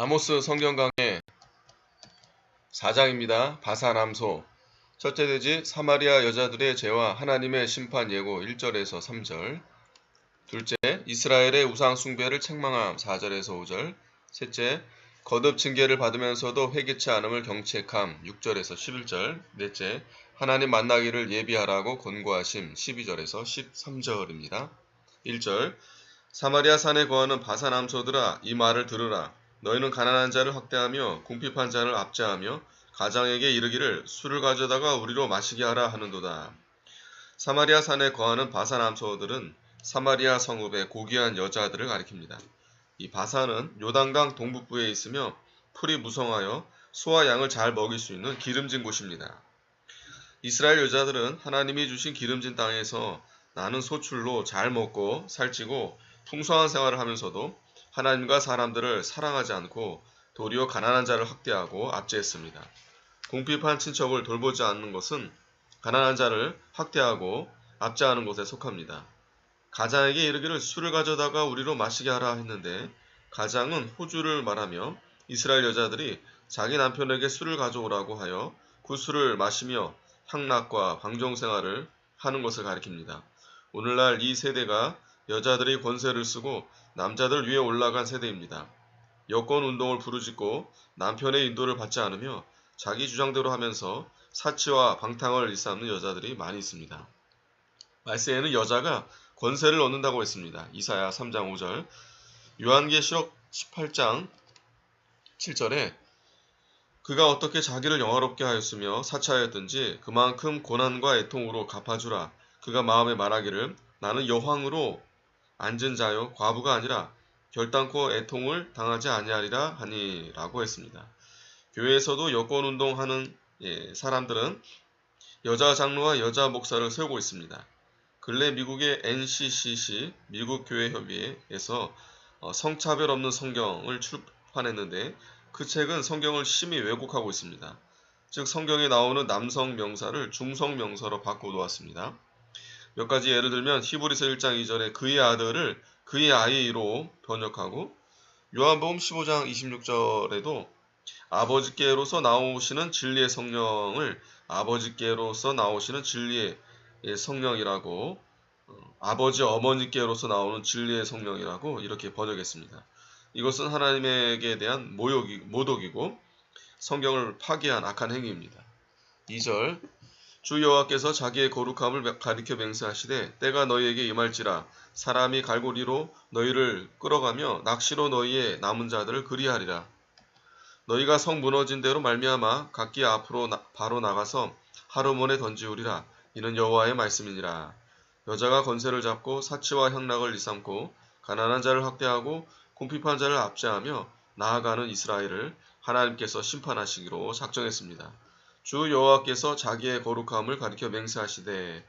아모스 성경 강해 4장입니다. 바사남소. 첫째 돼지 사마리아 여자들의 죄와 하나님의 심판 예고 1절에서 3절. 둘째, 이스라엘의 우상 숭배를 책망함 4절에서 5절. 셋째, 거듭 징계를 받으면서도 회개치 않음을 경책함 6절에서 11절. 넷째, 하나님 만나기를 예비하라고 권고하심 12절에서 13절입니다. 1절, 사마리아 산에 거하는 바사남소들아, 이 말을 들으라. 너희는 가난한 자를 학대하며 궁핍한 자를 압제하며 가장에게 이르기를 술을 가져다가 우리로 마시게 하라 하는도다. 사마리아 산에 거하는 바사남소들은 사마리아 성읍의 고귀한 여자들을 가리킵니다. 이 바사는 요단강 동북부에 있으며 풀이 무성하여 소와 양을 잘 먹일 수 있는 기름진 곳입니다. 이스라엘 여자들은 하나님이 주신 기름진 땅에서 나는 소출로 잘 먹고 살찌고 풍성한 생활을 하면서도 하나님과 사람들을 사랑하지 않고 도리어 가난한 자를 학대하고 압제했습니다. 궁핍한 친척을 돌보지 않는 것은 가난한 자를 학대하고 압제하는 것에 속합니다. 가장에게 이르기를 술을 가져다가 우리로 마시게 하라 했는데 가장은 호주를 말하며 이스라엘 여자들이 자기 남편에게 술을 가져오라고 하여 그 술을 마시며 향락과 방종생활을 하는 것을 가리킵니다. 오늘날 이 세대가 여자들이 권세를 쓰고 남자들 위에 올라간 세대입니다. 여권 운동을 부르짖고 남편의 인도를 받지 않으며 자기 주장대로 하면서 사치와 방탕을 일삼는 여자들이 많이 있습니다. 말세에는 여자가 권세를 얻는다고 했습니다. 이사야 3장 5절, 요한계시록 18장 7절에 그가 어떻게 자기를 영화롭게 하였으며 사치하였든지 그만큼 고난과 애통으로 갚아주라. 그가 마음에 말하기를 나는 여황으로 앉은 자요 과부가 아니라 결단코 애통을 당하지 아니하리라 하니라고 했습니다. 교회에서도 여권운동하는 사람들은 여자 장로와 여자 목사를 세우고 있습니다. 근래 미국의 NCCC 미국교회협의회에서 성차별 없는 성경을 출판했는데 그 책은 성경을 심히 왜곡하고 있습니다. 즉 성경에 나오는 남성 명사를 중성 명사로 바꿔놓았습니다. 몇 가지 예를 들면 히브리서 1장 2절에 그의 아들을 그의 아이로 번역하고 요한복음 15장 26절에도 아버지께로서 나오시는 진리의 성령을 아버지께로서 나오시는 진리의 성령이라고 아버지 어머니께로서 나오는 진리의 성령이라고 이렇게 번역했습니다. 이것은 하나님에게 대한 모독이고 성경을 파괴한 악한 행위입니다. 2절 주 여호와께서 자기의 거룩함을 가리켜 맹세하시되 때가 너희에게 임할지라 사람이 갈고리로 너희를 끌어가며 낚시로 너희의 남은 자들을 그리하리라. 너희가 성 무너진 대로 말미암아 각기 앞으로 바로 나가서 하루몬에 던지우리라. 이는 여호와의 말씀이니라. 여자가 권세를 잡고 사치와 향락을 일삼고 가난한 자를 학대하고 궁핍한 자를 압제하며 나아가는 이스라엘을 하나님께서 심판하시기로 작정했습니다. 주 여호와께서 자기의 거룩함을 가리켜 맹세하시되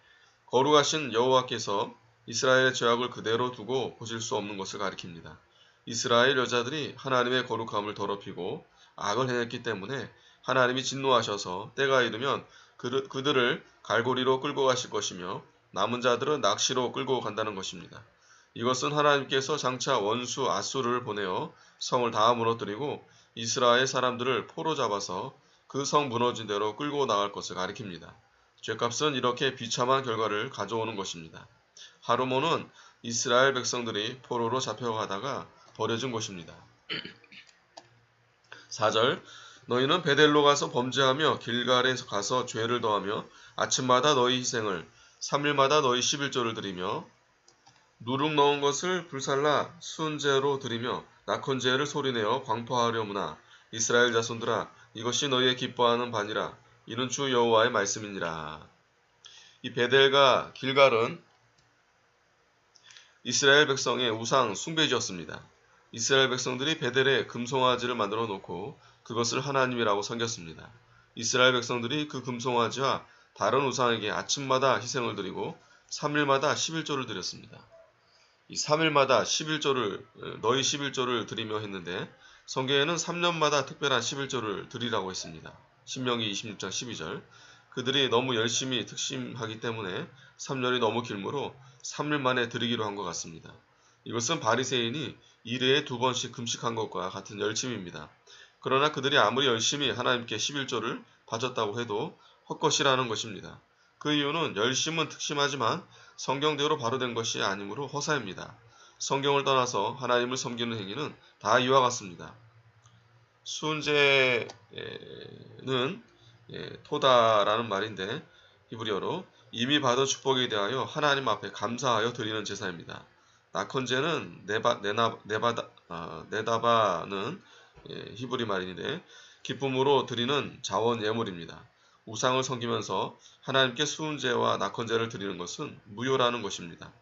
거룩하신 여호와께서 이스라엘의 죄악을 그대로 두고 보실 수 없는 것을 가리킵니다. 이스라엘 여자들이 하나님의 거룩함을 더럽히고 악을 행했기 때문에 하나님이 진노하셔서 때가 이르면 그들을 갈고리로 끌고 가실 것이며 남은 자들은 낚시로 끌고 간다는 것입니다. 이것은 하나님께서 장차 원수 아수르를 보내어 성을 다 무너뜨리고 이스라엘 사람들을 포로 잡아서 그 성 무너진 대로 끌고 나갈 것을 가리킵니다. 죄값은 이렇게 비참한 결과를 가져오는 것입니다. 하루몬은 이스라엘 백성들이 포로로 잡혀가다가 버려진 곳입니다. 4절 너희는 베델로 가서 범죄하며 길갈에 가서 죄를 더하며 아침마다 너희 희생을 3일마다 너희 11조를 드리며 누룩 넣은 것을 불살라 순제로 드리며 낙헌제를 소리내어 광포하려무나 이스라엘 자손들아 이것이 너희의 기뻐하는 바니라. 이는 주 여호와의 말씀이니라. 이 베델과 길갈은 이스라엘 백성의 우상 숭배지였습니다. 이스라엘 백성들이 베델에 금송아지를 만들어 놓고 그것을 하나님이라고 섬겼습니다. 이스라엘 백성들이 그 금송아지와 다른 우상에게 아침마다 희생을 드리고 3일마다 11조를 드렸습니다. 이 3일마다 11조를 너희 11조를 드리며 했는데 성경에는 3년마다 특별한 11조를 드리라고 했습니다. 신명기 26장 12절 그들이 너무 열심히 특심하기 때문에 3년이 너무 길므로 3일 만에 드리기로 한 것 같습니다. 이것은 바리새인이 일회에 2번씩 금식한 것과 같은 열심입니다. 그러나 그들이 아무리 열심히 하나님께 11조를 바쳤다고 해도 헛것이라는 것입니다. 그 이유는 열심은 특심하지만 성경대로 바로 된 것이 아니므로 허사입니다. 성경을 떠나서 하나님을 섬기는 행위는 다 이와 같습니다. 수은제는 토다라는 말인데 히브리어로 이미 받은 축복에 대하여 하나님 앞에 감사하여 드리는 제사입니다. 나컨제는 네다바는 히브리 말인데 기쁨으로 드리는 자원 예물입니다. 우상을 섬기면서 하나님께 수은제와 나컨제를 드리는 것은 무효라는 것입니다.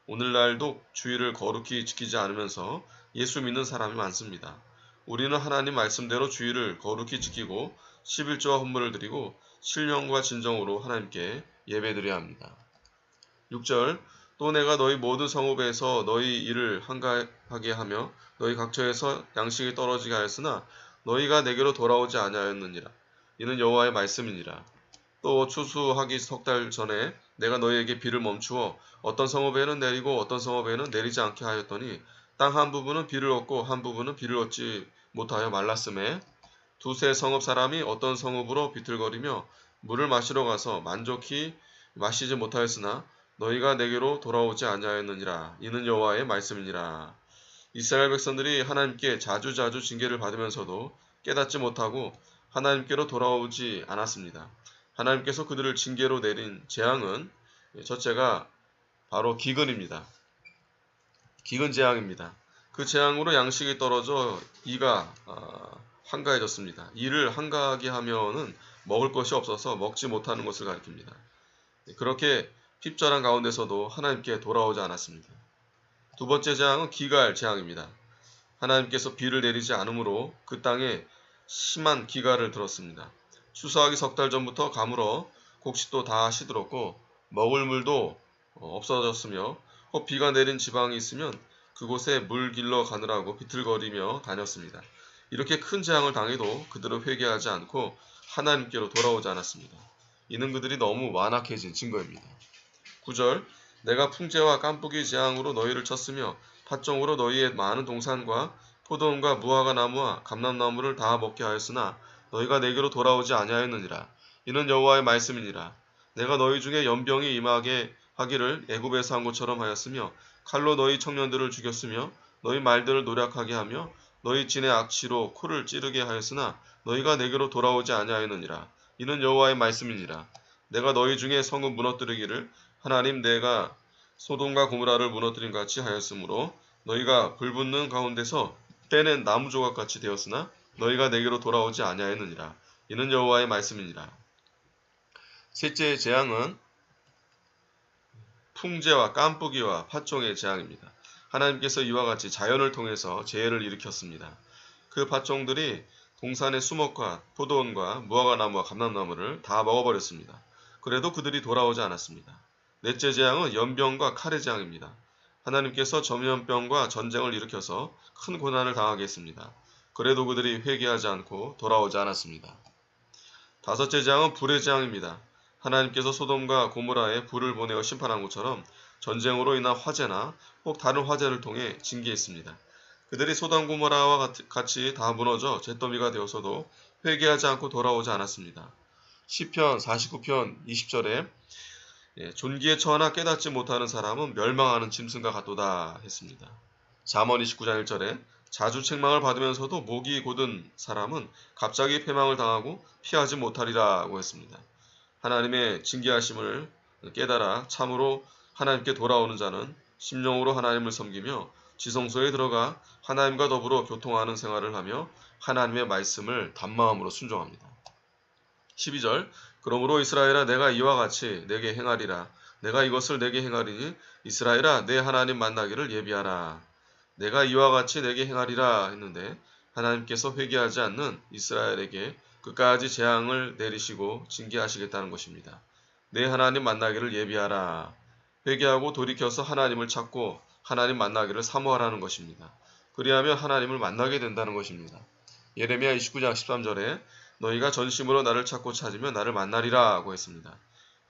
오늘날도 주의를 거룩히 지키지 않으면서 예수 믿는 사람이 많습니다. 우리는 하나님 말씀대로 주의를 거룩히 지키고 11조와 헌물을 드리고 신령과 진정으로 하나님께 예배드려야 합니다. 6절 또 내가 너희 모든 성읍에서 너희 일을 한가하게 하며 너희 각처에서 양식이 떨어지게 하였으나 너희가 내게로 돌아오지 아니하였느니라. 이는 여호와의 말씀이니라. 또 추수하기 3달 전에 내가 너희에게 비를 멈추어 어떤 성읍에는 내리고 어떤 성읍에는 내리지 않게 하였더니 땅 한 부분은 비를 얻고 한 부분은 비를 얻지 못하여 말랐음에 두세 성읍 사람이 어떤 성읍으로 비틀거리며 물을 마시러 가서 만족히 마시지 못하였으나 너희가 내게로 돌아오지 아니하였느니라. 이는 여호와의 말씀이니라. 이스라엘 백성들이 하나님께 자주자주 징계를 받으면서도 깨닫지 못하고 하나님께로 돌아오지 않았습니다. 하나님께서 그들을 징계로 내린 재앙은 첫째가 바로 기근입니다. 기근 재앙입니다. 그 재앙으로 양식이 떨어져 이가 한가해졌습니다. 이를 한가하게 하면은 먹을 것이 없어서 먹지 못하는 것을 가리킵니다. 그렇게 핍절한 가운데서도 하나님께 돌아오지 않았습니다. 두 번째 재앙은 기갈 재앙입니다. 하나님께서 비를 내리지 않으므로 그 땅에 심한 기갈을 들었습니다. 추수하기 3달 전부터 가물어 곡식도 다 시들었고 먹을 물도 없어졌으며 혹 비가 내린 지방이 있으면 그곳에 물 길러 가느라고 비틀거리며 다녔습니다. 이렇게 큰 재앙을 당해도 그들은 회개하지 않고 하나님께로 돌아오지 않았습니다. 이는 그들이 너무 완악해진 증거입니다. 9절 내가 풍제와 깐뿌기 재앙으로 너희를 쳤으며 팥종으로 너희의 많은 동산과 포도원과 무화과 나무와 감람나무를 다 먹게 하였으나 너희가 내게로 돌아오지 아니하였느니라. 이는 여호와의 말씀이니라. 내가 너희 중에 연병이 임하게 하기를 애굽에서 한 것처럼 하였으며 칼로 너희 청년들을 죽였으며 너희 말들을 노략하게 하며 너희 진의 악취로 코를 찌르게 하였으나 너희가 내게로 돌아오지 아니하였느니라. 이는 여호와의 말씀이니라. 내가 너희 중에 성읍 무너뜨리기를 하나님 내가 소돔과 고무라를 무너뜨린 같이 하였으므로 너희가 불붙는 가운데서 떼낸 나무 조각같이 되었으나 너희가 내게로 돌아오지 아니하였느니라. 이는 여호와의 말씀이니라. 셋째의 재앙은 풍제와 깐뿌기와 팥종의 재앙입니다. 하나님께서 이와 같이 자연을 통해서 재해를 일으켰습니다. 그 팥종들이 동산의 수목과 포도원과 무화과나무와 감람나무를 다 먹어버렸습니다. 그래도 그들이 돌아오지 않았습니다. 넷째 재앙은 연병과 칼의 재앙입니다. 하나님께서 전염병과 전쟁을 일으켜서 큰 고난을 당하게 했습니다. 그래도 그들이 회개하지 않고 돌아오지 않았습니다. 다섯째 재앙은 불의 재앙입니다. 하나님께서 소돔과 고모라에 불을 보내어 심판한 것처럼 전쟁으로 인한 화재나 혹 다른 화재를 통해 징계했습니다. 그들이 소돔 고모라와 같이 다 무너져 잿더미가 되어서도 회개하지 않고 돌아오지 않았습니다. 시편 49편 20절에 존귀에 처하나 깨닫지 못하는 사람은 멸망하는 짐승과 같도다 했습니다. 잠언 29장 1절에 자주 책망을 받으면서도 목이 곧은 사람은 갑자기 패망을 당하고 피하지 못하리라고 했습니다. 하나님의 징계하심을 깨달아 참으로 하나님께 돌아오는 자는 심령으로 하나님을 섬기며 지성소에 들어가 하나님과 더불어 교통하는 생활을 하며 하나님의 말씀을 단마음으로 순종합니다. 12절 그러므로 이스라엘아 내가 이와 같이 내게 행하리라. 내가 이것을 내게 행하리니 이스라엘아 내 하나님 만나기를 예비하라. 내가 이와 같이 내게 행하리라 했는데 하나님께서 회개하지 않는 이스라엘에게 끝까지 재앙을 내리시고 징계하시겠다는 것입니다. 내 하나님 만나기를 예비하라. 회개하고 돌이켜서 하나님을 찾고 하나님 만나기를 사모하라는 것입니다. 그리하면 하나님을 만나게 된다는 것입니다. 예레미야 29장 13절에 너희가 전심으로 나를 찾고 찾으면 나를 만나리라고 했습니다.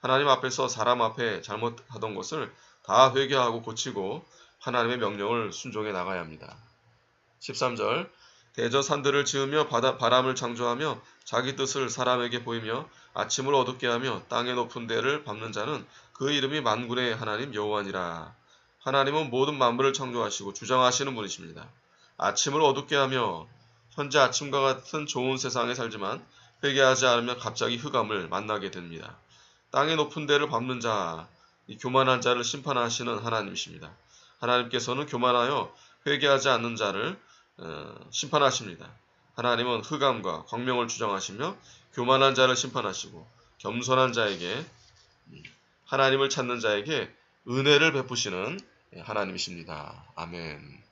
하나님 앞에서 사람 앞에 잘못하던 것을 다 회개하고 고치고 하나님의 명령을 순종해 나가야 합니다. 13절 대저 산들을 지으며 바람을 창조하며 자기 뜻을 사람에게 보이며 아침을 어둡게 하며 땅의 높은 데를 밟는 자는 그 이름이 만군의 하나님 여호와니라. 하나님은 모든 만물을 창조하시고 주장하시는 분이십니다. 아침을 어둡게 하며 현재 아침과 같은 좋은 세상에 살지만 회개하지 않으면 갑자기 흑암을 만나게 됩니다. 땅의 높은 데를 밟는 자, 이 교만한 자를 심판하시는 하나님이십니다. 하나님께서는 교만하여 회개하지 않는 자를 심판하십니다. 하나님은 흑암과 광명을 주장하시며 교만한 자를 심판하시고 겸손한 자에게 하나님을 찾는 자에게 은혜를 베푸시는 하나님이십니다. 아멘.